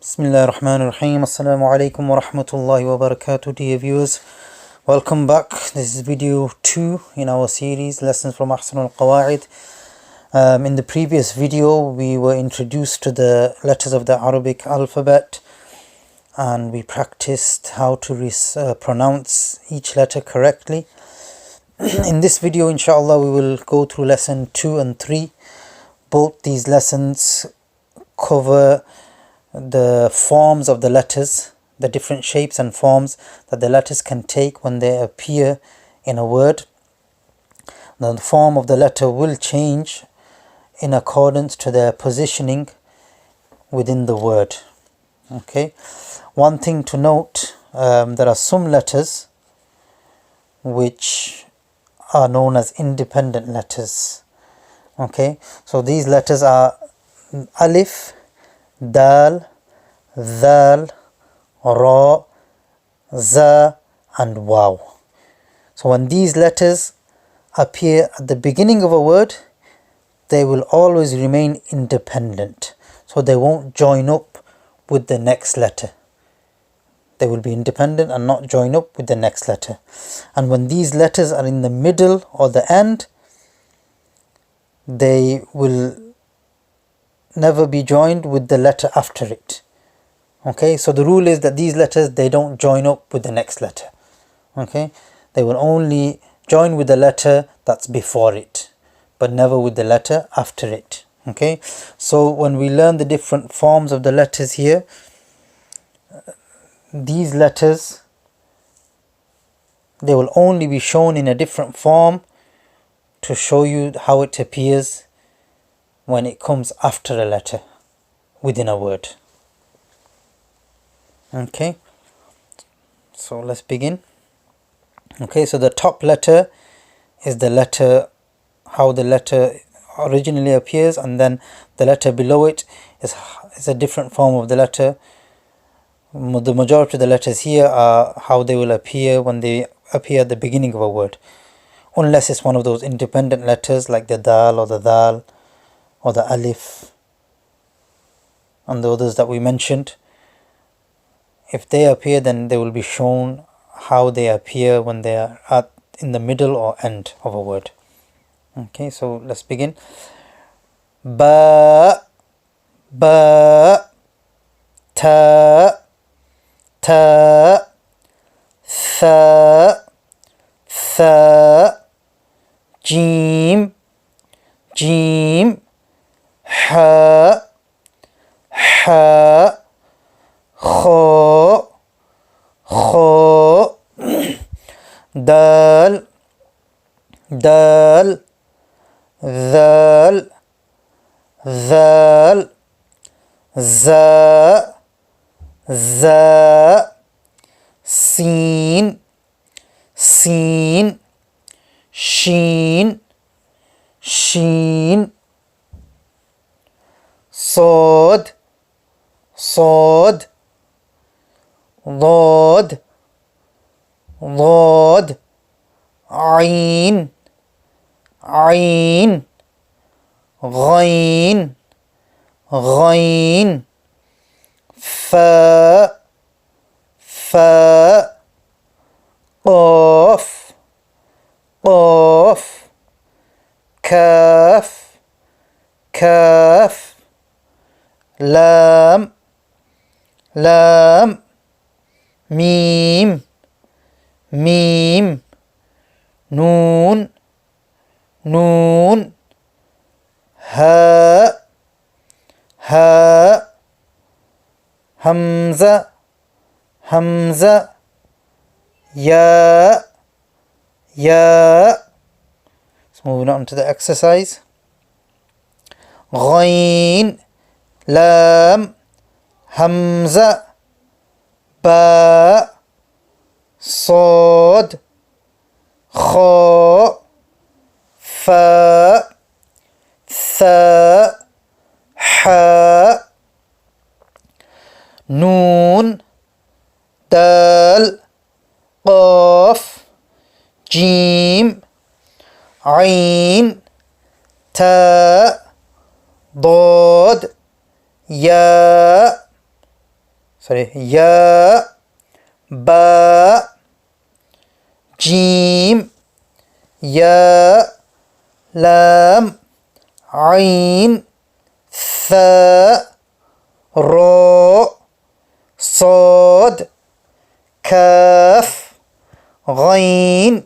Bismillah ar-Rahman ar-Rahim. Assalamu alaikum wa rahmatullahi wa barakatuh, dear viewers. Welcome back. This is video 2 in our series, Lessons from Ahsanul Qawaid. In the previous video, we were introduced to the letters of the Arabic alphabet and we practiced how to pronounce each letter correctly. In this video, inshallah, we will go through lesson 2 and 3. Both these lessons cover the forms of the letters, the different shapes and forms that the letters can take when they appear in a word. The form of the letter will change in accordance to their positioning within the word. Okay. One thing to note, there are some letters which are known as independent letters. Okay. So these letters are alif, dal, dhal, ra, za and waw. So when these letters appear at the beginning of a word, they will always remain independent. So they won't join up with the next letter. They will be independent and not join up with the next letter. And when these letters are in the middle or the end, they will never be joined with the letter after it. Okay, so the rule is that these letters, they don't join up with the next letter. Okay, they will only join with the letter that's before it, but never with the letter after it. Okay, so when we learn the different forms of the letters here, these letters, they will only be shown in a different form to show you how it appears when it comes after a letter within a word. Okay, so let's begin. Okay, so the top letter is the letter, how the letter originally appears, and then the letter below it is a different form of the letter. The majority of the letters here are how they will appear when they appear at the beginning of a word, unless it's one of those independent letters like the dal or the dal or the alif and the others that we mentioned. If they appear, then they will be shown how they appear when they are in the middle or end of a word. Okay, so let's begin. Ba, ba, ta, ta, tha, tha, jim, jim, ha, ha, kha, kha, dal, dal, dhal, dhal, za, za, sin, sin, sheen, sheen, صاد صاد ضاد ضاد عين عين غين غين فاء فاء قاف قاف كاف كاف لام لام ميم ميم نون نون هاء هاء همزة همزة ياء ياء. So moving on to the exercise. غين لام همزة باء صاد خاء فاء ثاء حاء نون دال قاف جيم عين تاء ضاد ياء sorry, ya, ba, jim, ya, lam, ain, tha, ra, sad, kaf, ghain,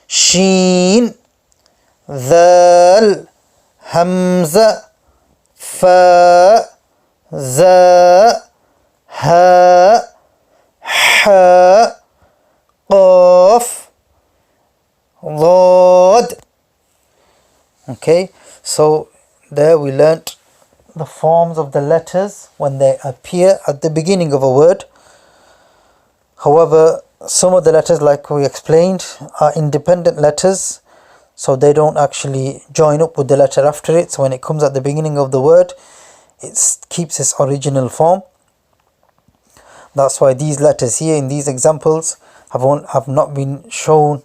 shin, dhal, hamza, fa, za, ha, ha, qaf, dhad. Okay, so there we learnt the forms of the letters when they appear at the beginning of a word. However, some of the letters, like we explained, are independent letters, so they don't actually join up with the letter after it. So when it comes at the beginning of the word, it keeps its original form. That's why these letters here in these examples have not been shown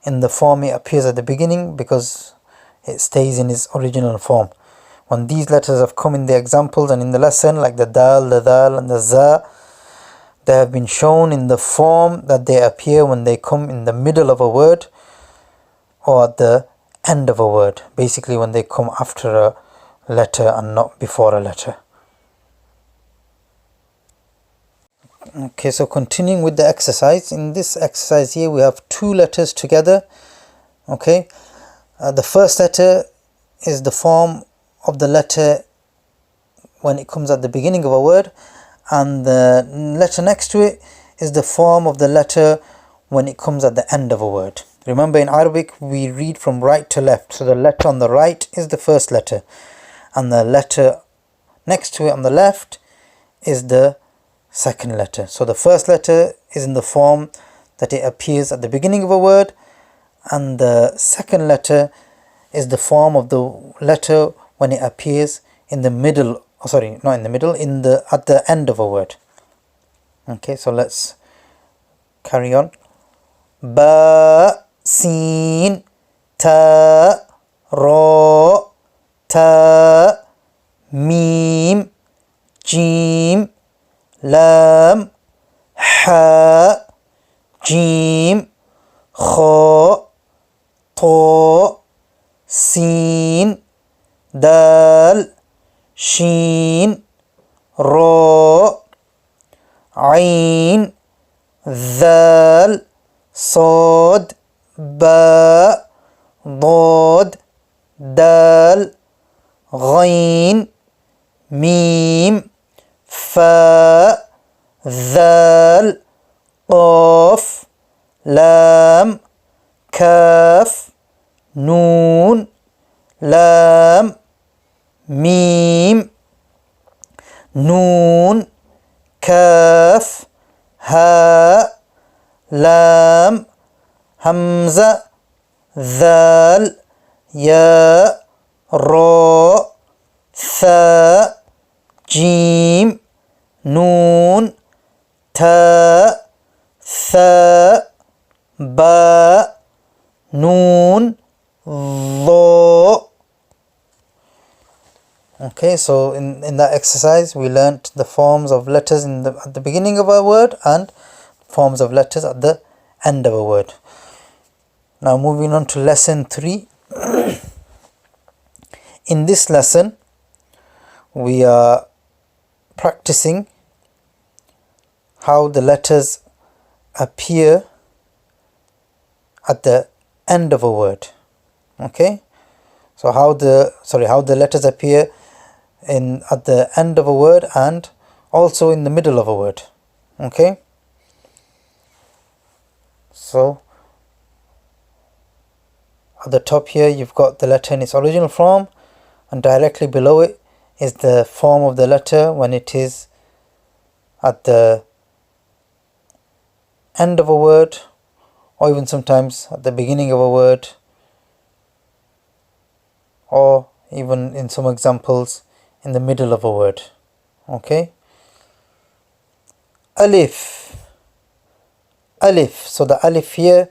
in the form it appears at the beginning, because it stays in its original form. When these letters have come in the examples and in the lesson, like the dal and the za, they have been shown in the form that they appear when they come in the middle of a word or at the end of a word. Basically when they come after a letter and not before a letter. Okay, so continuing with the exercise. In this exercise here we have two letters together. Okay, the first letter is the form of the letter when it comes at the beginning of a word, and the letter next to it is the form of the letter when it comes at the end of a word. Remember, in Arabic we read from right to left, so the letter on the right is the first letter and the letter next to it on the left is the second letter. So the first letter is in the form that it appears at the beginning of a word, and the second letter is the form of the letter when it appears in the middle, not in the middle, at the end of a word. Okay, so let's carry on. Ba, sin, ta, ra, ta, mim, jim, lam, ha, jim, kha, ta, sin, dal, shin, ra, ain, dhal, sad, ba, dad, dal, ghain, mim, fa, dhal, qaf, lam, kaf, noon, lam, mim, noon, kaf, ha, lam, hamza, dhal, ya, ra, tha, jim, noon, ta, tha, ba, noon, dha. Okay, so in that exercise we learnt the forms of letters at the beginning of a word and forms of letters at the end of a word. Now moving on to lesson 3. In this lesson we are practicing how the letters appear at the end of a word. Okay, so how the letters appear at the end of a word and also in the middle of a word. Okay, so at the top here you've got the letter in its original form, and directly below it is the form of the letter when it is at the end of a word, or even sometimes at the beginning of a word, or even in some examples in the middle of a word. Okay, alif, so the alif here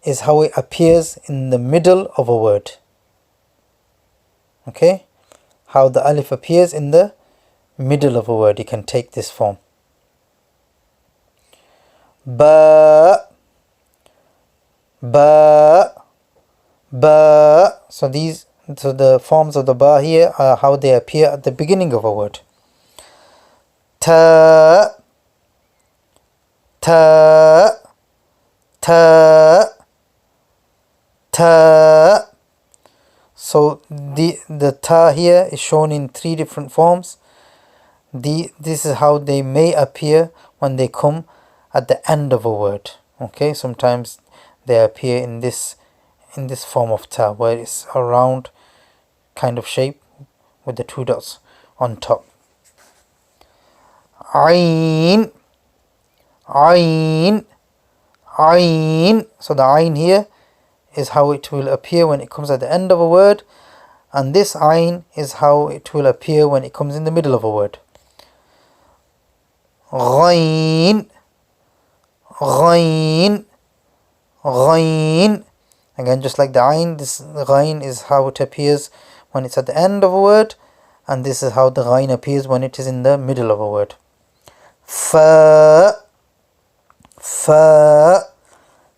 is how it appears in the middle of a word. Okay, how the alif appears in the middle of a word, you can take this form. Ba, ba, ba. So the forms of the ba here are how they appear at the beginning of a word. Ta, ta, ta, ta. So the ta here is shown in 3 different forms. This is how they may appear when they come at the end of a word. Okay, sometimes they appear in this form of ta, where it's a round kind of shape with the 2 dots on top. Ayn, ayn, ayn. So the ayn here is how it will appear when it comes at the end of a word, and this ayn is how it will appear when it comes in the middle of a word. Ghayn, ghayn, ghayn. Again, just like the ayn, this ghayn is how it appears when it's at the end of a word, and this is how the ghayn appears when it is in the middle of a word. Fa, fa,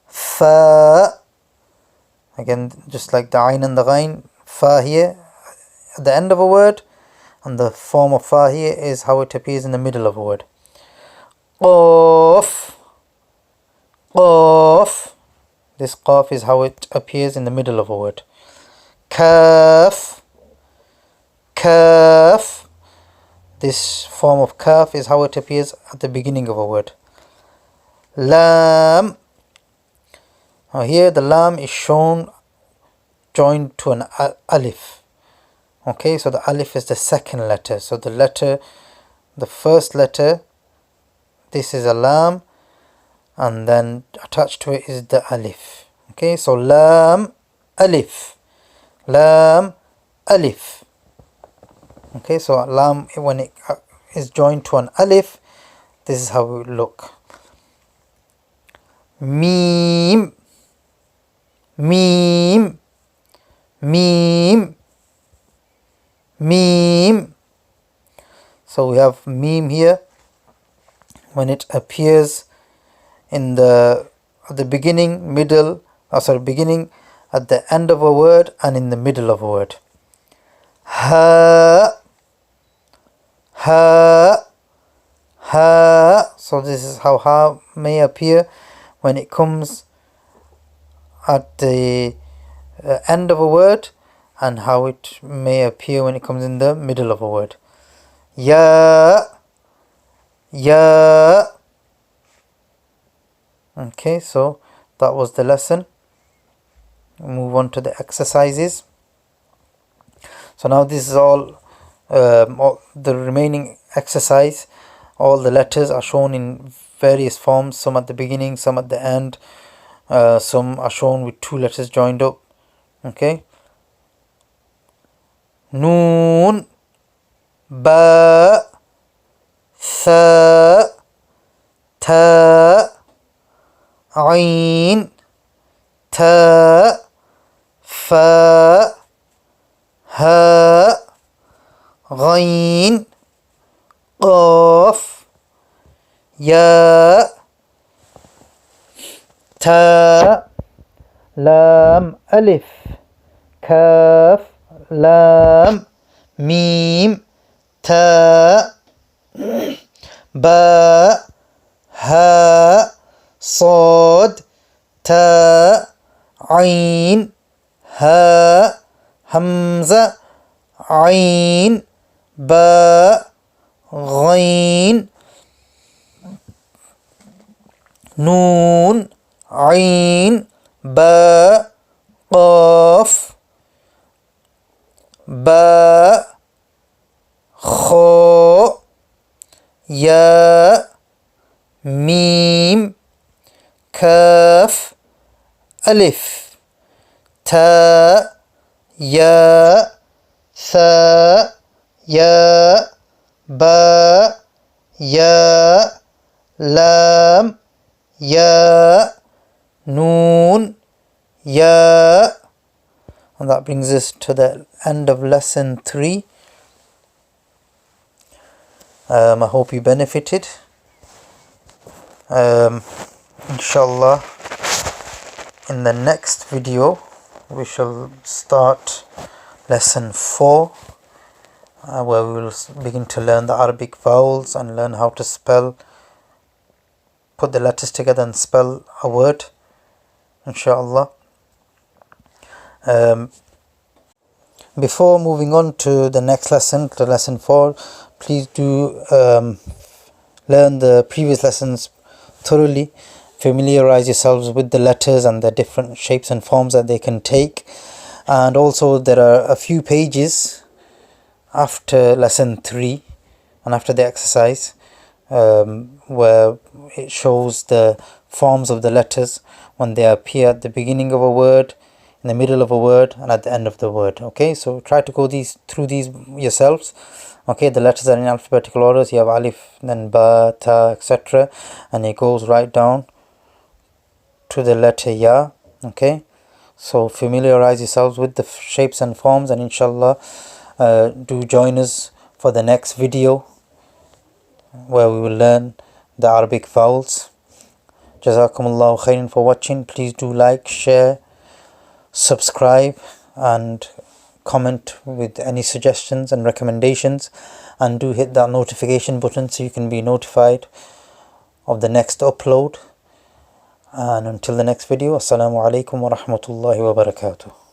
fa. Again, just like the ayn and the ghayn, fa here at the end of a word, and the form of fa here is how it appears in the middle of a word. Qaf, qaf. This qaf is how it appears in the middle of a word. Kaf, kaf. This form of kaf is how it appears at the beginning of a word. Lam. Now here the lam is shown joined to an alif. Okay, so the alif is the second letter. So the first letter, this is a lam, and then attached to it is the alif. Okay, so lam, alif, lam, alif. Okay, so lam, when it is joined to an alif, this is how it would look. Mim, mim, mim, mim. So we have mim here when it appears in at the beginning, middle, beginning, at the end of a word, and in the middle of a word. Ha, ha, ha. So this is how ha may appear when it comes at the end of a word, and how it may appear when it comes in the middle of a word. Ya, ya. Okay, so that was the lesson. Move on to the exercises. So now this is all the remaining exercise. All the letters are shown in various forms, some at the beginning, some at the end, some are shown with 2 letters joined up. Okay, Noon, Ba, Tha, Ta, Ain, Ta, Fa, Ha, Ghain, Qaf, Ya, Ta, Lam, Alif, Kaf, Lam, Mim, Ta, Ba, Ha, Sad, Ta, Ain, Ha, Hamza, Ain, Ba, Ghain, Noon, Ain, Ba, Qaf, Ba, Kha, Ya, Mim, Kaf, Alif, Ta, Ya, Tha, Ya, Ba, Ya, Lam, Ya, Noon, Ya. And that brings us to the end of lesson 3. I hope you benefited. Inshallah, in the next video we shall start lesson 4, where we will begin to learn the Arabic vowels and learn how to put the letters together and spell a word, inshallah. Before moving on to the next lesson, to lesson 4, please do learn the previous lessons thoroughly. Familiarize yourselves with the letters and the different shapes and forms that they can take. And also there are a few pages after lesson 3 and after the exercise where it shows the forms of the letters when they appear at the beginning of a word, in the middle of a word, and at the end of the word. Okay, so try to go through these yourselves. Okay, the letters are in alphabetical orders. You have alif, then ba, ta, etc., and it goes right down to the letter ya. Okay, so familiarize yourselves with the shapes and forms, and inshallah do join us for the next video where we will learn the Arabic vowels. Jazakumullahu khairan for watching. Please do like, share, subscribe, and comment with any suggestions and recommendations, and do hit that notification button so you can be notified of the next upload. And until the next video, assalamu alaikum wa rahmatullahi wa barakatuh.